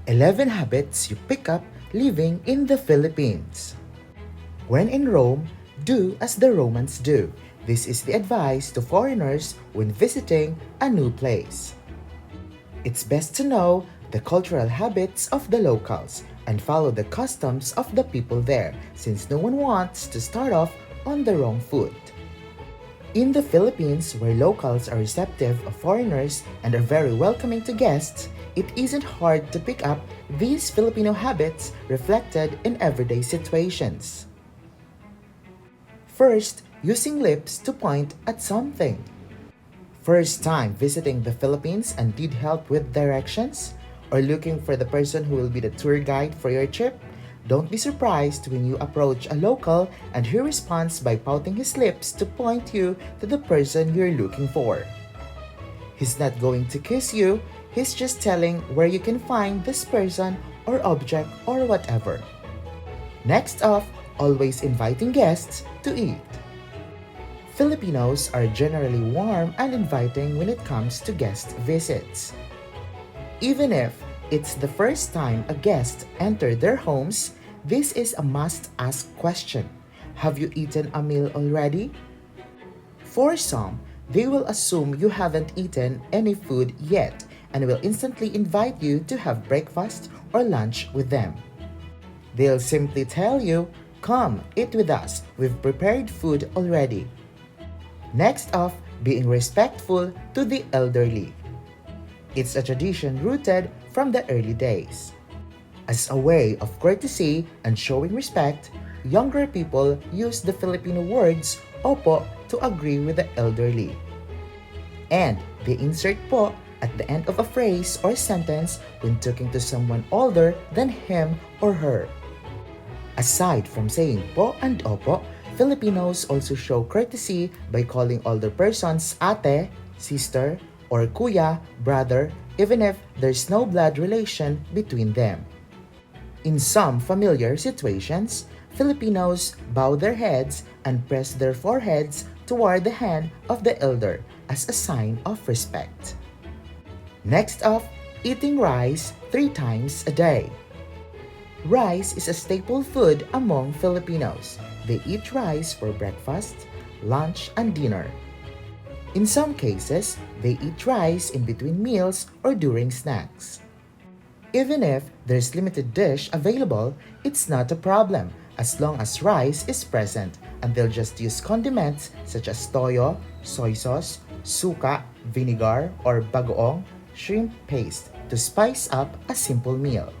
11 habits you pick up living in the Philippines. When in Rome, do as the Romans do. This is the advice to foreigners when visiting a new place. It's best to know the cultural habits of the locals and follow the customs of the people there, since no one wants to start off on the wrong foot. In the Philippines, where locals are receptive of foreigners and are very welcoming to guests, it isn't hard to pick up these Filipino habits reflected in everyday situations. First, using lips to point at something. First time visiting the Philippines and need help with directions? Or looking for the person who will be the tour guide for your trip? Don't be surprised when you approach a local and he responds by pouting his lips to point you to the person you're looking for. He's not going to kiss you, he's just telling where you can find this person or object or whatever. Next off, always inviting guests to eat. Filipinos are generally warm and inviting when it comes to guest visits. Even if it's the first time a guest entered their homes, this is a must-ask question. Have you eaten a meal already? For some, they will assume you haven't eaten any food yet and will instantly invite you to have breakfast or lunch with them. They'll simply tell you, "Come, eat with us, we've prepared food already." Next off, being respectful to the elderly. It's a tradition rooted from the early days. As a way of courtesy and showing respect, younger people use the Filipino words opo to agree with the elderly. And they insert po at the end of a phrase or sentence when talking to someone older than him or her. Aside from saying po and opo, Filipinos also show courtesy by calling older persons ate, sister, or kuya, brother, even if there's no blood relation between them. In some familiar situations, Filipinos bow their heads and press their foreheads toward the hand of the elder as a sign of respect. Next off, eating rice 3 times a day. Rice is a staple food among Filipinos. They eat rice for breakfast, lunch, and dinner. In some cases, they eat rice in between meals or during snacks. Even if there's limited dish available, it's not a problem as long as rice is present, and they'll just use condiments such as toyo, soy sauce, suka, vinegar, or bagoong, shrimp paste to spice up a simple meal.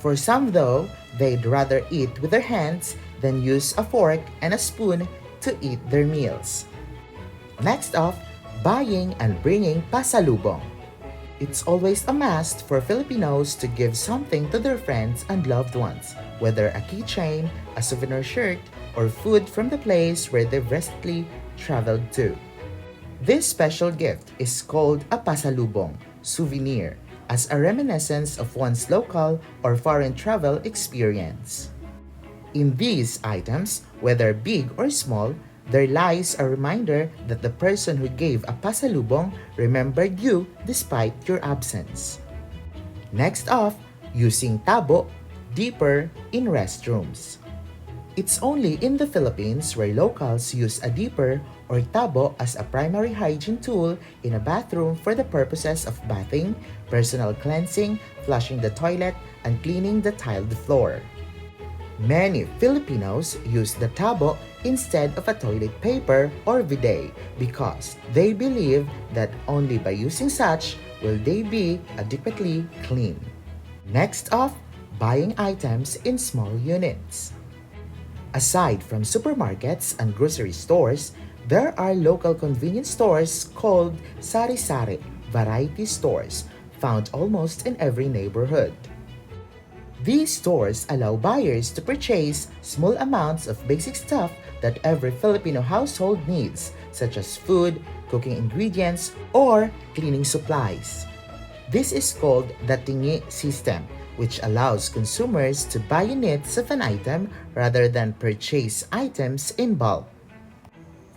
For some though, they'd rather eat with their hands than use a fork and a spoon to eat their meals. Next off, buying and bringing pasalubong. It's always a must for Filipinos to give something to their friends and loved ones, whether a keychain, a souvenir shirt, or food from the place where they've recently traveled to. This special gift is called a pasalubong, souvenir, as a reminiscence of one's local or foreign travel experience. In these items, whether big or small, there lies a reminder that the person who gave a pasalubong remembered you despite your absence. Next off, using tabo, dipper, in restrooms. It's only in the Philippines where locals use a dipper or tabo as a primary hygiene tool in a bathroom for the purposes of bathing, personal cleansing, flushing the toilet, and cleaning the tiled floor. Many Filipinos use the tabo instead of a toilet paper or bidet because they believe that only by using such will they be adequately clean. Next off, buying items in small units. Aside from supermarkets and grocery stores, there are local convenience stores called sari-sari, variety stores, found almost in every neighborhood. These stores allow buyers to purchase small amounts of basic stuff that every Filipino household needs, such as food, cooking ingredients, or cleaning supplies. This is called the tingi system, which allows consumers to buy units of an item rather than purchase items in bulk.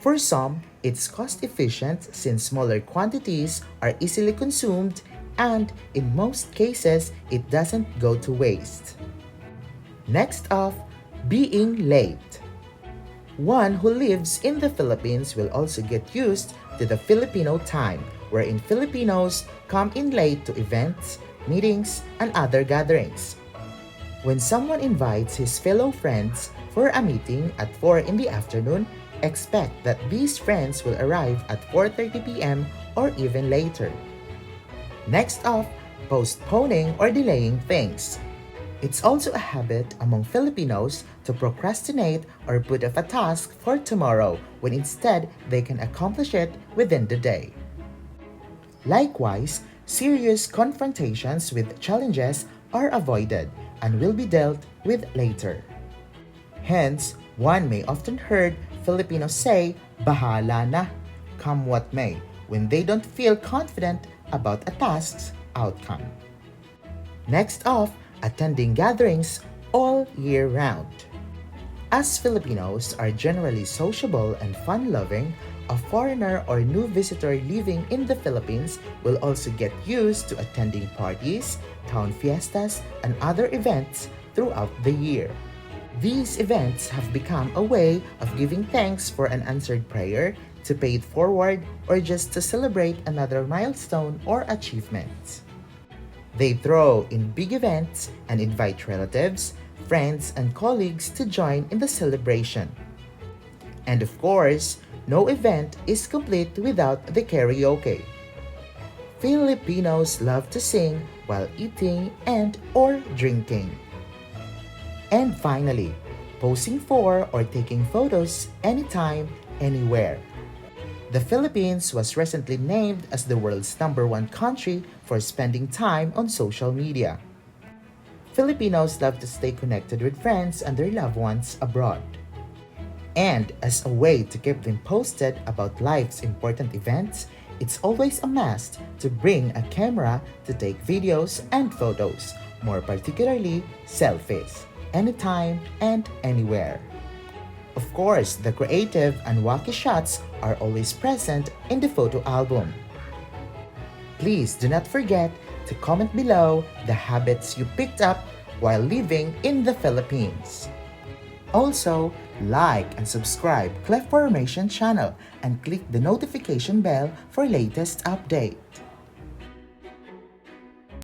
For some, it's cost efficient since smaller quantities are easily consumed and in most cases, it doesn't go to waste. Next off, being late. One who lives in the Philippines will also get used to the Filipino time, wherein Filipinos come in late to events, meetings, and other gatherings. When someone invites his fellow friends for a meeting at 4 in the afternoon, expect that these friends will arrive at 4:30 p.m. or even later. Next off, postponing or delaying things. It's also a habit among Filipinos to procrastinate or put off a task for tomorrow when instead they can accomplish it within the day. Likewise, serious confrontations with challenges are avoided and will be dealt with later. Hence, one may often heard Filipinos say, "Bahala na," come what may, when they don't feel confident about a task's outcome. Next off, attending gatherings all year round. As Filipinos are generally sociable and fun-loving, a foreigner or new visitor living in the Philippines will also get used to attending parties, town fiestas, and other events throughout the year. These events have become a way of giving thanks for an answered prayer, to pay it forward, or just to celebrate another milestone or achievement. They throw in big events and invite relatives, friends, and colleagues to join in the celebration. And of course, no event is complete without the karaoke. Filipinos love to sing while eating and or drinking. And finally, posing for or taking photos anytime, anywhere. The Philippines was recently named as the world's #1 country for spending time on social media. Filipinos love to stay connected with friends and their loved ones abroad. And as a way to keep them posted about life's important events, it's always a must to bring a camera to take videos and photos, more particularly selfies, anytime and anywhere. Of course, the creative and wacky shots are always present in the photo album. Please do not forget to comment below the habits you picked up while living in the Philippines. Also, like and subscribe Clef Formation channel and click the notification bell for latest update.